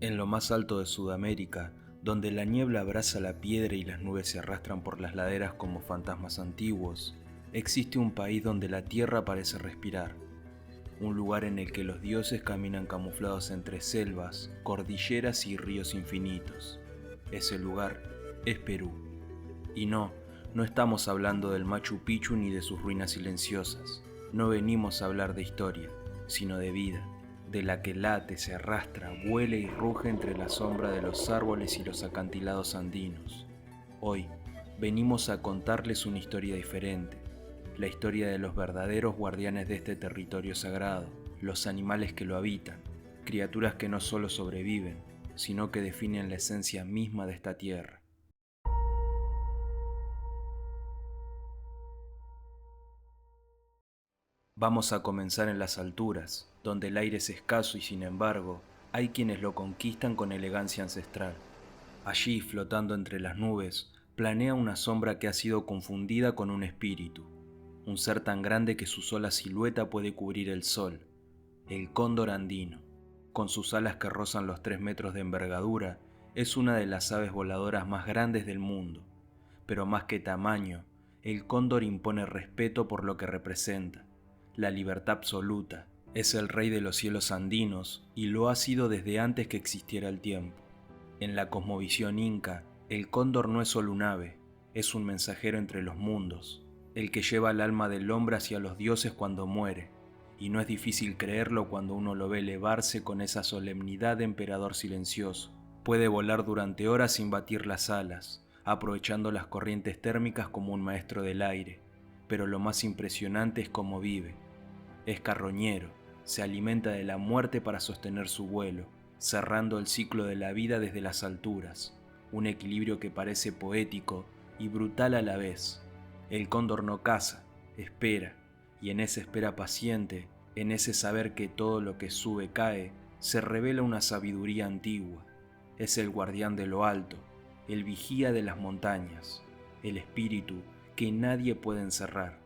En lo más alto de Sudamérica, donde la niebla abraza la piedra y las nubes se arrastran por las laderas como fantasmas antiguos, existe un país donde la tierra parece respirar, un lugar en el que los dioses caminan camuflados entre selvas, cordilleras y ríos infinitos. Ese lugar es Perú. Y no estamos hablando del Machu Picchu ni de sus ruinas silenciosas. No venimos a hablar de historia, sino de vida, de la que late, se arrastra, vuela y ruge entre la sombra de los árboles y los acantilados andinos. Hoy venimos a contarles una historia diferente, la historia de los verdaderos guardianes de este territorio sagrado, los animales que lo habitan, criaturas que no solo sobreviven, sino que definen la esencia misma de esta tierra. Vamos a comenzar en las alturas, donde el aire es escaso y sin embargo, hay quienes lo conquistan con elegancia ancestral. Allí, flotando entre las nubes, planea una sombra que ha sido confundida con un espíritu, un ser tan grande que su sola silueta puede cubrir el sol, el cóndor andino. Con sus alas que rozan los 3 metros de envergadura, es una de las aves voladoras más grandes del mundo, pero más que tamaño, el cóndor impone respeto por lo que representa. La libertad absoluta, es el rey de los cielos andinos y lo ha sido desde antes que existiera el tiempo. En la cosmovisión inca, el cóndor no es solo un ave, es un mensajero entre los mundos, el que lleva el alma del hombre hacia los dioses cuando muere, y no es difícil creerlo cuando uno lo ve elevarse con esa solemnidad de emperador silencioso. Puede volar durante horas sin batir las alas, aprovechando las corrientes térmicas como un maestro del aire, pero lo más impresionante es cómo vive. Es carroñero, se alimenta de la muerte para sostener su vuelo, cerrando el ciclo de la vida desde las alturas, un equilibrio que parece poético y brutal a la vez. El cóndor no caza, espera, y en esa espera paciente, en ese saber que todo lo que sube cae, se revela una sabiduría antigua. Es el guardián de lo alto, el vigía de las montañas, el espíritu que nadie puede encerrar.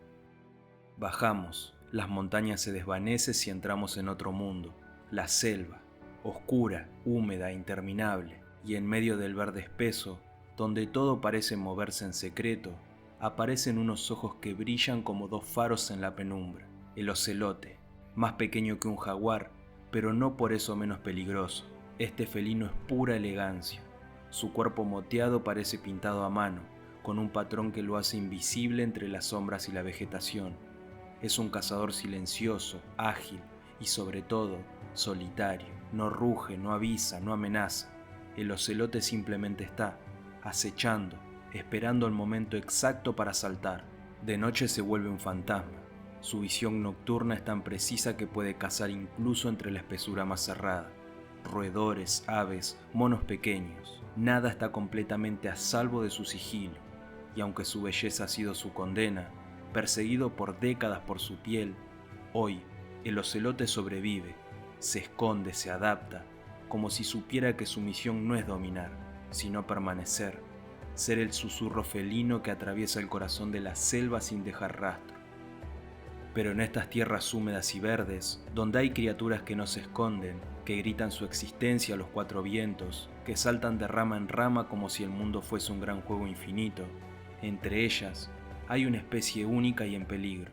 Bajamos, las montañas se desvanecen y entramos en otro mundo, la selva, oscura, húmeda, interminable, y en medio del verde espeso, donde todo parece moverse en secreto, aparecen unos ojos que brillan como 2 faros en la penumbra. El ocelote, más pequeño que un jaguar, pero no por eso menos peligroso. Este felino es pura elegancia. Su cuerpo moteado parece pintado a mano, con un patrón que lo hace invisible entre las sombras y la vegetación. Es un cazador silencioso, ágil y sobre todo solitario. No ruge, no avisa, no amenaza. El ocelote simplemente está, acechando, esperando el momento exacto para saltar. De noche se vuelve un fantasma. Su visión nocturna es tan precisa que puede cazar incluso entre la espesura más cerrada. Roedores, aves, monos pequeños. Nada está completamente a salvo de su sigilo. Y aunque su belleza ha sido su condena, perseguido por décadas por su piel, hoy el ocelote sobrevive, se esconde, se adapta, como si supiera que su misión no es dominar, sino permanecer, ser el susurro felino que atraviesa el corazón de la selva sin dejar rastro. Pero en estas tierras húmedas y verdes, donde hay criaturas que no se esconden, que gritan su existencia a los 4 vientos, que saltan de rama en rama como si el mundo fuese un gran juego infinito, entre ellas hay una especie única y en peligro,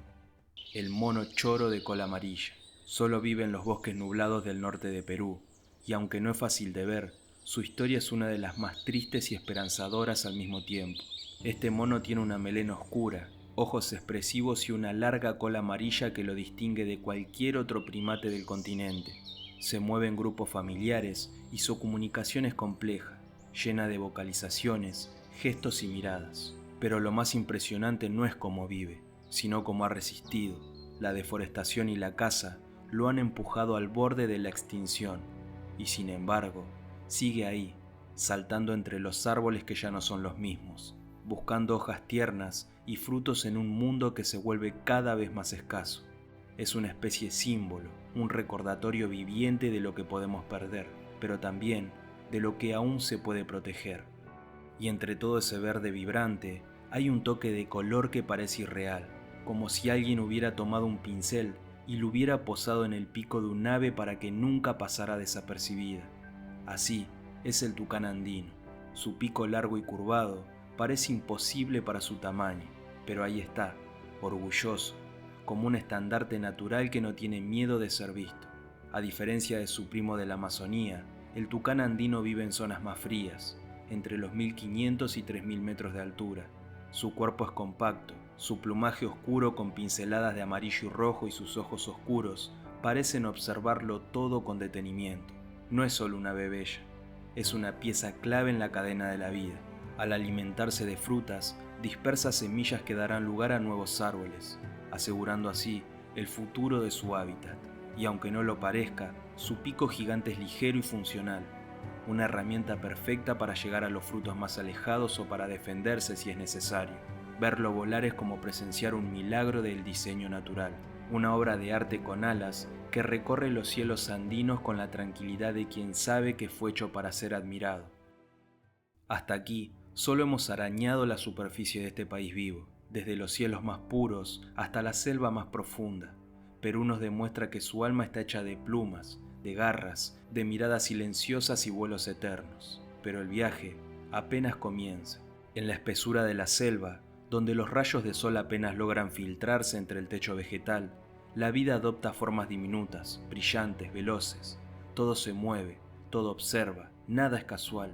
el mono choro de cola amarilla. Solo vive en los bosques nublados del norte de Perú, y aunque no es fácil de ver, su historia es una de las más tristes y esperanzadoras al mismo tiempo. Este mono tiene una melena oscura, ojos expresivos y una larga cola amarilla que lo distingue de cualquier otro primate del continente. Se mueve en grupos familiares y su comunicación es compleja, llena de vocalizaciones, gestos y miradas. Pero lo más impresionante no es cómo vive, sino cómo ha resistido. La deforestación y la caza lo han empujado al borde de la extinción, y sin embargo, sigue ahí, saltando entre los árboles que ya no son los mismos, buscando hojas tiernas y frutos en un mundo que se vuelve cada vez más escaso. Es una especie símbolo, un recordatorio viviente de lo que podemos perder, pero también de lo que aún se puede proteger. Y entre todo ese verde vibrante, hay un toque de color que parece irreal, como si alguien hubiera tomado un pincel y lo hubiera posado en el pico de un ave para que nunca pasara desapercibida. Así es el tucán andino. Su pico largo y curvado parece imposible para su tamaño, pero ahí está, orgulloso, como un estandarte natural que no tiene miedo de ser visto. A diferencia de su primo de la Amazonía, el tucán andino vive en zonas más frías, entre los 1500 y 3000 metros de altura. Su cuerpo es compacto, su plumaje oscuro con pinceladas de amarillo y rojo y sus ojos oscuros parecen observarlo todo con detenimiento. No es solo una bebella, es una pieza clave en la cadena de la vida. Al alimentarse de frutas, dispersa semillas que darán lugar a nuevos árboles, asegurando así el futuro de su hábitat. Y aunque no lo parezca, su pico gigante es ligero y funcional, una herramienta perfecta para llegar a los frutos más alejados o para defenderse si es necesario. Verlo volar es como presenciar un milagro del diseño natural, una obra de arte con alas que recorre los cielos andinos con la tranquilidad de quien sabe que fue hecho para ser admirado. Hasta aquí, solo hemos arañado la superficie de este país vivo, desde los cielos más puros hasta la selva más profunda. Perú nos demuestra que su alma está hecha de plumas, de garras, de miradas silenciosas y vuelos eternos. Pero el viaje apenas comienza. En la espesura de la selva, donde los rayos de sol apenas logran filtrarse entre el techo vegetal, la vida adopta formas diminutas, brillantes, veloces. Todo se mueve, todo observa, nada es casual.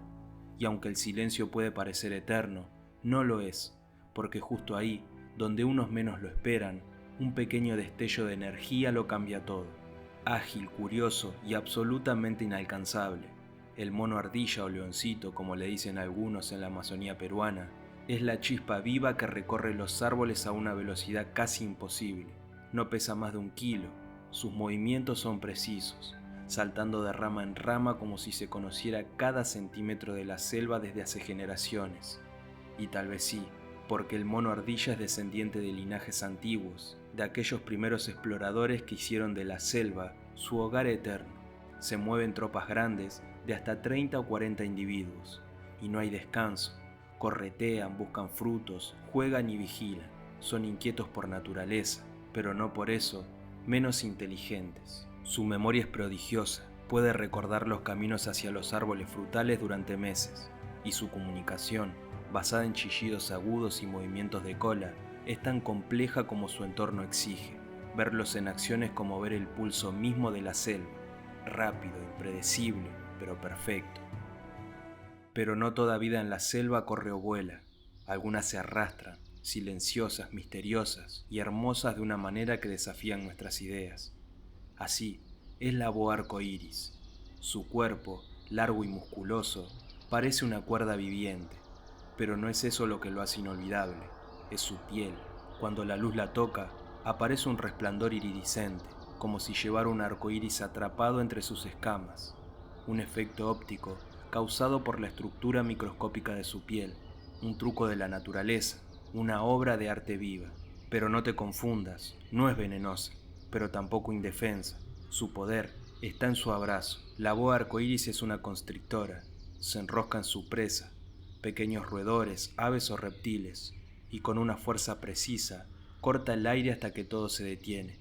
Y aunque el silencio puede parecer eterno, no lo es, porque justo ahí, donde unos menos lo esperan, un pequeño destello de energía lo cambia todo. Ágil, curioso y absolutamente inalcanzable, el mono ardilla o leoncito, como le dicen algunos en la Amazonía peruana, es la chispa viva que recorre los árboles a una velocidad casi imposible. No pesa más de 1 kilo, sus movimientos son precisos, saltando de rama en rama como si se conociera cada centímetro de la selva desde hace generaciones. Y tal vez sí, porque el mono ardilla es descendiente de linajes antiguos, de aquellos primeros exploradores que hicieron de la selva su hogar eterno. Se mueven tropas grandes de hasta 30 o 40 individuos, y no hay descanso. Corretean, buscan frutos, juegan y vigilan. Son inquietos por naturaleza, pero no por eso menos inteligentes. Su memoria es prodigiosa, puede recordar los caminos hacia los árboles frutales durante meses, y su comunicación, basada en chillidos agudos y movimientos de cola, es tan compleja como su entorno exige. Verlos en acción es como ver el pulso mismo de la selva, rápido, impredecible, pero perfecto. Pero no toda vida en la selva corre o vuela. Algunas se arrastran, silenciosas, misteriosas y hermosas de una manera que desafían nuestras ideas. Así es la boa arcoíris. Su cuerpo, largo y musculoso, parece una cuerda viviente, pero no es eso lo que lo hace inolvidable, es su piel. Cuando la luz la toca, aparece un resplandor iridiscente, como si llevara un arco iris atrapado entre sus escamas, un efecto óptico causado por la estructura microscópica de su piel, un truco de la naturaleza, una obra de arte viva. Pero no te confundas, no es venenosa, pero tampoco indefensa. Su poder está en su abrazo. La boa arcoíris es una constrictora, se enrosca en su presa, pequeños roedores, aves o reptiles, y con una fuerza precisa corta el aire hasta que todo se detiene.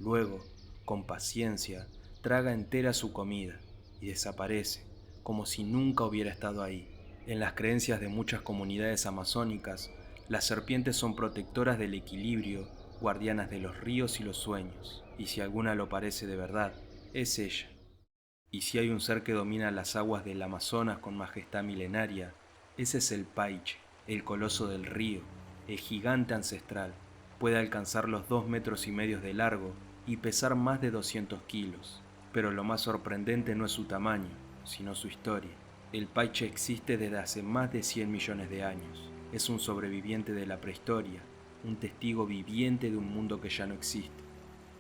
Luego, con paciencia, traga entera su comida y desaparece, como si nunca hubiera estado ahí. En las creencias de muchas comunidades amazónicas, las serpientes son protectoras del equilibrio, guardianas de los ríos y los sueños, y si alguna lo parece de verdad, es ella. Y si hay un ser que domina las aguas del Amazonas con majestad milenaria, ese es el Paiche, el coloso del río, el gigante ancestral. Puede alcanzar los 2,5 metros de largo y pesar más de 200 kilos. Pero lo más sorprendente no es su tamaño, sino su historia. El Paiche existe desde hace más de 100 millones de años. Es un sobreviviente de la prehistoria, un testigo viviente de un mundo que ya no existe.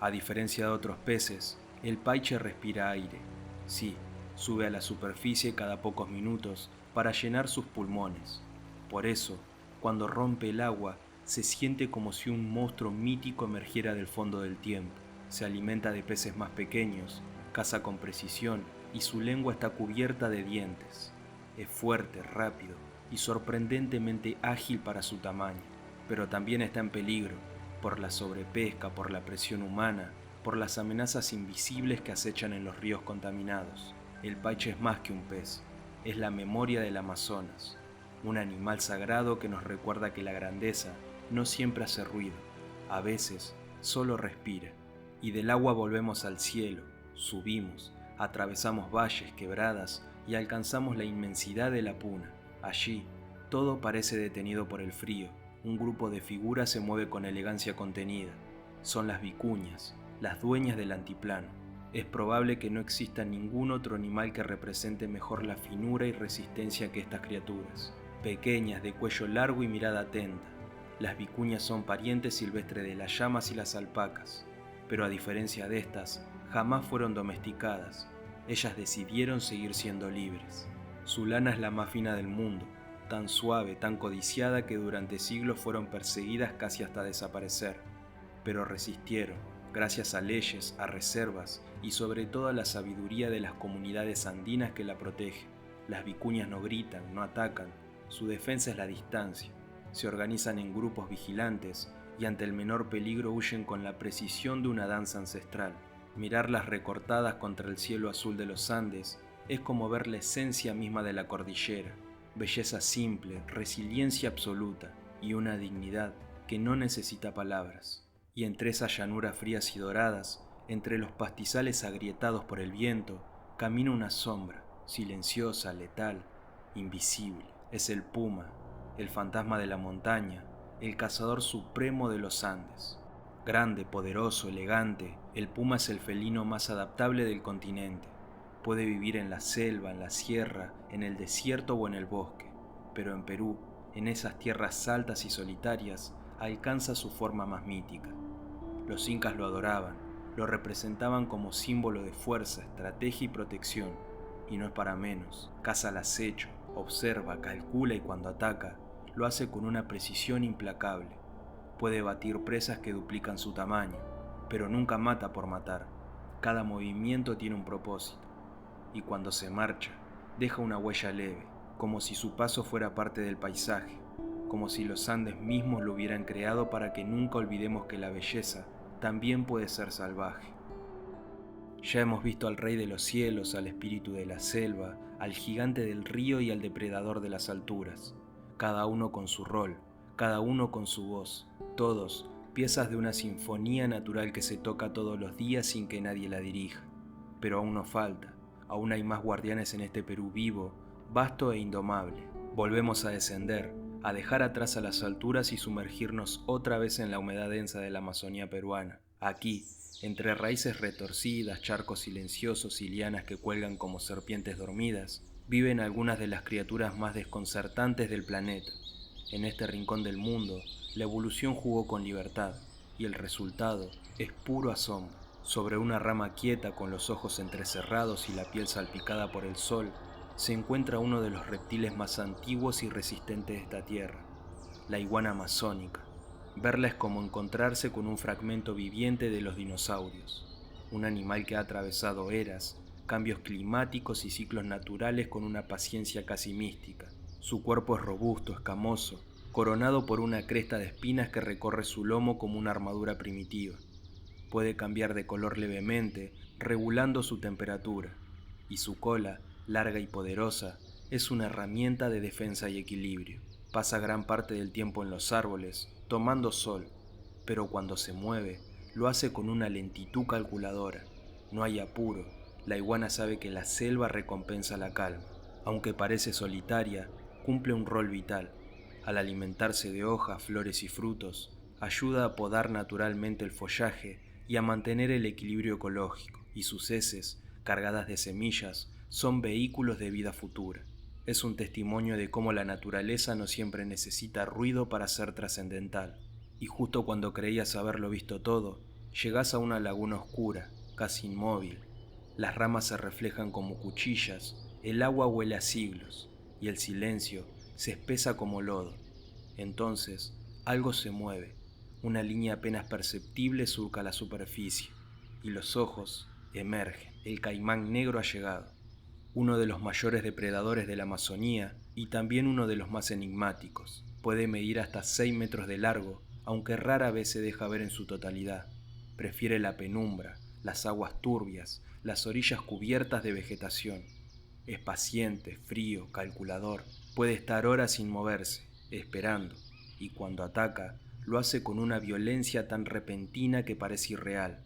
A diferencia de otros peces, el paiche respira aire. Sí, sube a la superficie cada pocos minutos para llenar sus pulmones. Por eso, cuando rompe el agua, se siente como si un monstruo mítico emergiera del fondo del tiempo. Se alimenta de peces más pequeños, caza con precisión y su lengua está cubierta de dientes. Es fuerte, rápido y sorprendentemente ágil para su tamaño, pero también está en peligro por la sobrepesca, por la presión humana, por las amenazas invisibles que acechan en los ríos contaminados. El paiche es más que un pez, es la memoria del Amazonas, un animal sagrado que nos recuerda que la grandeza no siempre hace ruido, a veces solo respira. Y del agua volvemos al cielo, subimos, atravesamos valles, quebradas y alcanzamos la inmensidad de la puna. Allí, todo parece detenido por el frío, un grupo de figuras se mueve con elegancia contenida. Son las vicuñas, las dueñas del antiplano. Es probable que no exista ningún otro animal que represente mejor la finura y resistencia que estas criaturas. Pequeñas, de cuello largo y mirada atenta, las vicuñas son parientes silvestres de las llamas y las alpacas, pero a diferencia de estas, jamás fueron domesticadas. Ellas decidieron seguir siendo libres. Su lana es la más fina del mundo, tan suave, tan codiciada que durante siglos fueron perseguidas casi hasta desaparecer, pero resistieron, gracias a leyes, a reservas y sobre todo a la sabiduría de las comunidades andinas que la protegen. Las vicuñas no gritan, no atacan, su defensa es la distancia. Se organizan en grupos vigilantes y ante el menor peligro huyen con la precisión de una danza ancestral. Mirarlas recortadas contra el cielo azul de los Andes es como ver la esencia misma de la cordillera, belleza simple, resiliencia absoluta y una dignidad que no necesita palabras. Y entre esas llanuras frías y doradas, entre los pastizales agrietados por el viento, camina una sombra, silenciosa, letal, invisible. Es el puma, el fantasma de la montaña, el cazador supremo de los Andes. Grande, poderoso, elegante, el puma es el felino más adaptable del continente. Puede vivir en la selva, en la sierra, en el desierto o en el bosque, pero en Perú, en esas tierras altas y solitarias, alcanza su forma más mítica. Los incas lo adoraban, lo representaban como símbolo de fuerza, estrategia y protección, y no es para menos. Caza al acecho, observa, calcula y cuando ataca, lo hace con una precisión implacable. Puede batir presas que duplican su tamaño, pero nunca mata por matar. Cada movimiento tiene un propósito, y cuando se marcha, deja una huella leve, como si su paso fuera parte del paisaje, como si los Andes mismos lo hubieran creado para que nunca olvidemos que la belleza también puede ser salvaje. Ya hemos visto al rey de los cielos, al espíritu de la selva, al gigante del río y al depredador de las alturas, cada uno con su rol, cada uno con su voz, todos piezas de una sinfonía natural que se toca todos los días sin que nadie la dirija. Pero aún nos falta, aún hay más guardianes en este Perú vivo, vasto e indomable. Volvemos a descender, a dejar atrás a las alturas y sumergirnos otra vez en la humedad densa de la Amazonía peruana. Aquí, entre raíces retorcidas, charcos silenciosos y lianas que cuelgan como serpientes dormidas, viven algunas de las criaturas más desconcertantes del planeta. En este rincón del mundo, la evolución jugó con libertad, y el resultado es puro asombro. Sobre una rama quieta con los ojos entrecerrados y la piel salpicada por el sol, se encuentra uno de los reptiles más antiguos y resistentes de esta tierra, la iguana amazónica. Verla es como encontrarse con un fragmento viviente de los dinosaurios, un animal que ha atravesado eras, cambios climáticos y ciclos naturales con una paciencia casi mística. Su cuerpo es robusto, escamoso, coronado por una cresta de espinas que recorre su lomo como una armadura primitiva. Puede cambiar de color levemente, regulando su temperatura, y su cola, larga y poderosa, es una herramienta de defensa y equilibrio. Pasa gran parte del tiempo en los árboles, tomando sol, pero cuando se mueve, lo hace con una lentitud calculadora. No hay apuro, la iguana sabe que la selva recompensa la calma. Aunque parece solitaria, cumple un rol vital. Al alimentarse de hojas, flores y frutos, ayuda a podar naturalmente el follaje y a mantener el equilibrio ecológico, y sus heces, cargadas de semillas, son vehículos de vida futura. Es un testimonio de cómo la naturaleza no siempre necesita ruido para ser trascendental. Y justo cuando creías haberlo visto todo, llegás a una laguna oscura, casi inmóvil. Las ramas se reflejan como cuchillas, el agua huele a siglos, y el silencio se espesa como lodo. Entonces, algo se mueve, una línea apenas perceptible surca la superficie, y los ojos emergen. El caimán negro ha llegado, uno de los mayores depredadores de la Amazonía y también uno de los más enigmáticos. Puede medir hasta 6 metros de largo, aunque rara vez se deja ver en su totalidad. Prefiere la penumbra, las aguas turbias, las orillas cubiertas de vegetación. Es paciente, frío, calculador, puede estar horas sin moverse, esperando, y cuando ataca, lo hace con una violencia tan repentina que parece irreal.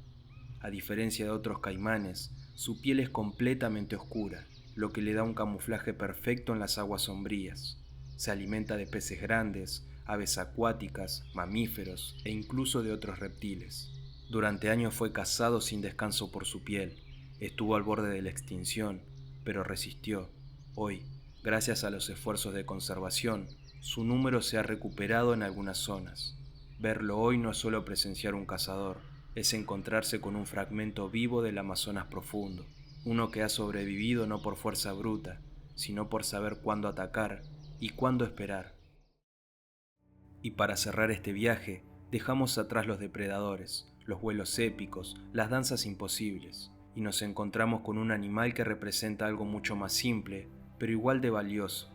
A diferencia de otros caimanes, su piel es completamente oscura, lo que le da un camuflaje perfecto en las aguas sombrías. Se alimenta de peces grandes, aves acuáticas, mamíferos e incluso de otros reptiles. Durante años fue cazado sin descanso por su piel. Estuvo al borde de la extinción, pero resistió. Hoy, gracias a los esfuerzos de conservación, su número se ha recuperado en algunas zonas. Verlo hoy no es solo presenciar un cazador, es encontrarse con un fragmento vivo del Amazonas profundo, uno que ha sobrevivido no por fuerza bruta, sino por saber cuándo atacar y cuándo esperar. Y para cerrar este viaje, dejamos atrás los depredadores, los vuelos épicos, las danzas imposibles, y nos encontramos con un animal que representa algo mucho más simple, pero igual de valioso: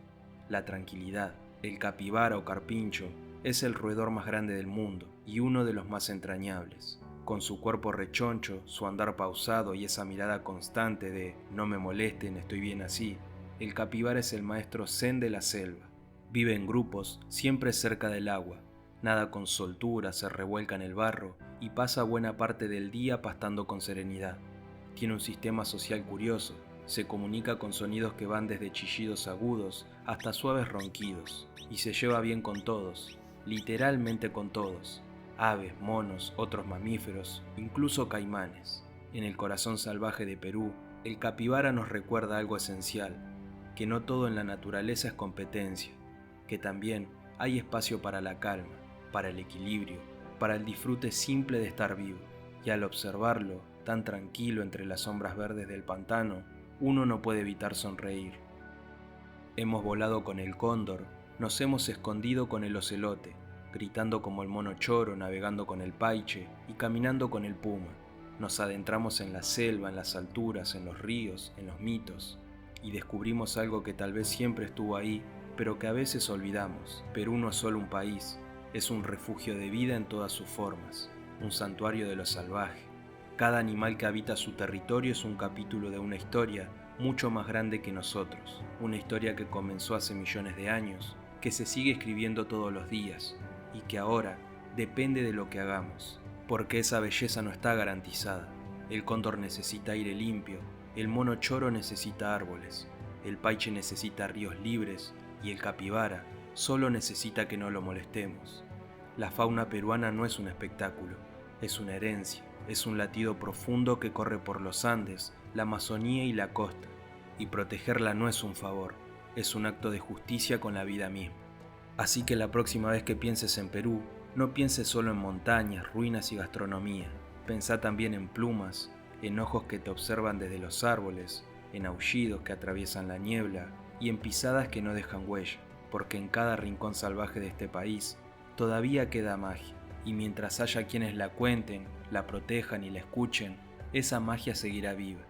la tranquilidad. El capibara o carpincho es el roedor más grande del mundo y uno de los más entrañables. Con su cuerpo rechoncho, su andar pausado y esa mirada constante de "no me molesten, estoy bien así", el capibara es el maestro zen de la selva. Vive en grupos, siempre cerca del agua, nada con soltura, se revuelca en el barro y pasa buena parte del día pastando con serenidad. Tiene un sistema social curioso, se comunica con sonidos que van desde chillidos agudos hasta suaves ronquidos, y se lleva bien con todos, literalmente con todos: aves, monos, otros mamíferos, incluso caimanes. En el corazón salvaje de Perú, el capibara nos recuerda algo esencial: que no todo en la naturaleza es competencia, que también hay espacio para la calma, para el equilibrio, para el disfrute simple de estar vivo. Y al observarlo, tan tranquilo entre las sombras verdes del pantano, uno no puede evitar sonreír. Hemos volado con el cóndor, nos hemos escondido con el ocelote, gritando como el mono choro, navegando con el paiche y caminando con el puma. Nos adentramos en la selva, en las alturas, en los ríos, en los mitos, y descubrimos algo que tal vez siempre estuvo ahí, pero que a veces olvidamos. Perú no es solo un país, es un refugio de vida en todas sus formas, un santuario de lo salvaje. Cada animal que habita su territorio es un capítulo de una historia mucho más grande que nosotros, una historia que comenzó hace millones de años, que se sigue escribiendo todos los días y que ahora depende de lo que hagamos, porque esa belleza no está garantizada. El cóndor necesita aire limpio, el mono choro necesita árboles, el paiche necesita ríos libres y el capibara solo necesita que no lo molestemos. La fauna peruana no es un espectáculo, es una herencia, es un latido profundo que corre por los Andes, la Amazonía y la costa, y protegerla no es un favor, es un acto de justicia con la vida misma. Así que la próxima vez que pienses en Perú, no pienses solo en montañas, ruinas y gastronomía, pensá también en plumas, en ojos que te observan desde los árboles, en aullidos que atraviesan la niebla y en pisadas que no dejan huella, porque en cada rincón salvaje de este país todavía queda magia, y mientras haya quienes la cuenten, la protejan y la escuchen, esa magia seguirá viva.